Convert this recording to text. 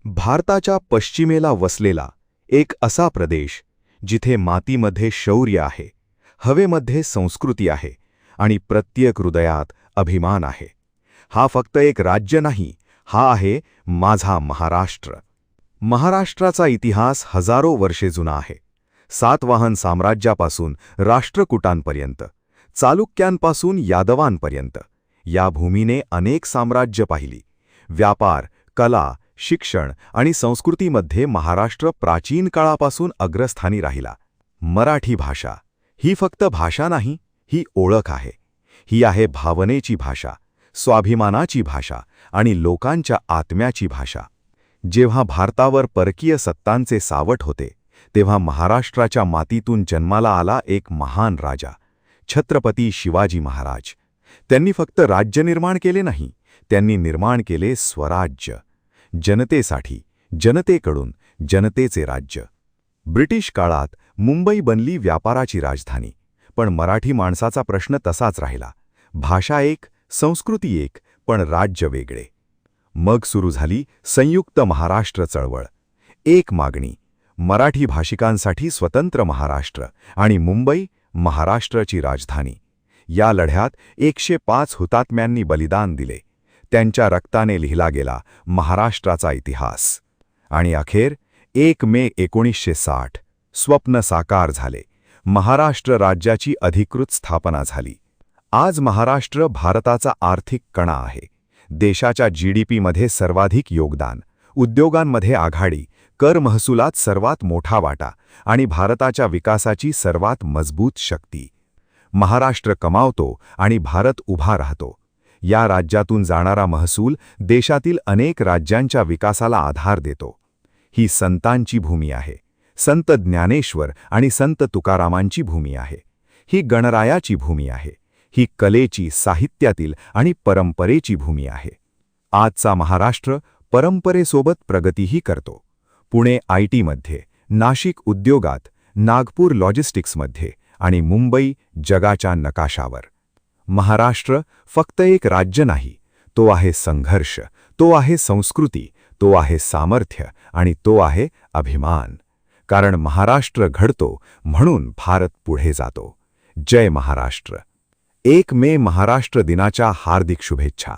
भारताच्या पश्चिमेला वसलेला एक असा प्रदेश जिथे मातीमध्ये शौर्य आहे, हवेमध्ये संस्कृती आहे आणि प्रत्येक हृदयात अभिमान आहे. हा फक्त एक राज्य नाही, हा आहे माझा महाराष्ट्र. महाराष्ट्राचा इतिहास हजारो वर्षे जुना आहे. सातवाहन साम्राज्यापासून राष्ट्रकूटांपर्यंत, चालुक्यांपासून यादवांपर्यंत या भूमीने अनेक साम्राज्य पाहिली. व्यापार, कला, शिक्षण आणि संस्कृतीमध्ये महाराष्ट्र प्राचीन काळापासून अग्रस्थानी राहिला. मराठी भाषा ही फक्त भाषा नाही, ही ओळख आहे. ही आहे भावनेची भाषा, स्वाभिमानाची भाषा आणि लोकांच्या आत्म्याची भाषा. जेव्हा भारतावर परकीय सत्तांचे सावट होते, तेव्हा महाराष्ट्राच्या मातीतून जन्माला आला एक महान राजा, छत्रपती शिवाजी महाराज. त्यांनी फक्त राज्य निर्माण केले नाही, त्यांनी निर्माण केले स्वराज्य. जनतेसाठी, जनतेकडून, जनतेचे राज्य. ब्रिटिश काळात मुंबई बनली व्यापाराची राजधानी, पण मराठी माणसाचा प्रश्न तसाच राहिला. भाषा एक, संस्कृती एक, पण राज्य वेगळे. मग सुरू झाली संयुक्त महाराष्ट्र चळवळ. एक मागणी, मराठी भाषिकांसाठी स्वतंत्र महाराष्ट्र आणि मुंबई महाराष्ट्राची राजधानी. या लढ्यात 105 हुतात्म्यांनी बलिदान दिले. त्यांच्या रक्ताने लिहिला गेला महाराष्ट्राचा इतिहास. आणि अखेर 1 मे 1960 स्वप्न साकार झाले. महाराष्ट्र राज्याची अधिकृत स्थापना झाली. आज महाराष्ट्र भारताचा आर्थिक कणा आहे. देशाच्या GDPमध्ये सर्वाधिक योगदान, उद्योगांमध्ये आघाडी, कर महसुलात सर्वात मोठा वाटा आणि भारताच्या विकासाची सर्वात मजबूत शक्ती. महाराष्ट्र कमावतो आणि भारत उभा राहतो. या राज्यातून जाणारा महसूल देशातील अनेक राज्यांच्या विकासाला आधार देतो. ही संतांची भूमी आहे. संत ज्ञानेश्वर आणि संत तुकारामांची भूमी आहे. ही गणरायाची भूमी आहे. ही कलेची, साहित्यातील आणि परंपरेची भूमी आहे. आजचा महाराष्ट्र परंपरेसोबत प्रगतीही करतो. पुणे ITमध्ये, नाशिक उद्योगात, नागपूर लॉजिस्टिक्समध्ये आणि मुंबई जगाच्या नकाशावर. महाराष्ट्र फक्त एक राज्य नाही, तो आहे संघर्ष, तो आहे संस्कृती, तो आहे सामर्थ्य आणि तो आहे अभिमान. कारण महाराष्ट्र घडतो म्हणून भारत पुढे जातो. जय महाराष्ट्र. 1 मे महाराष्ट्र दिनाच्या हार्दिक शुभेच्छा.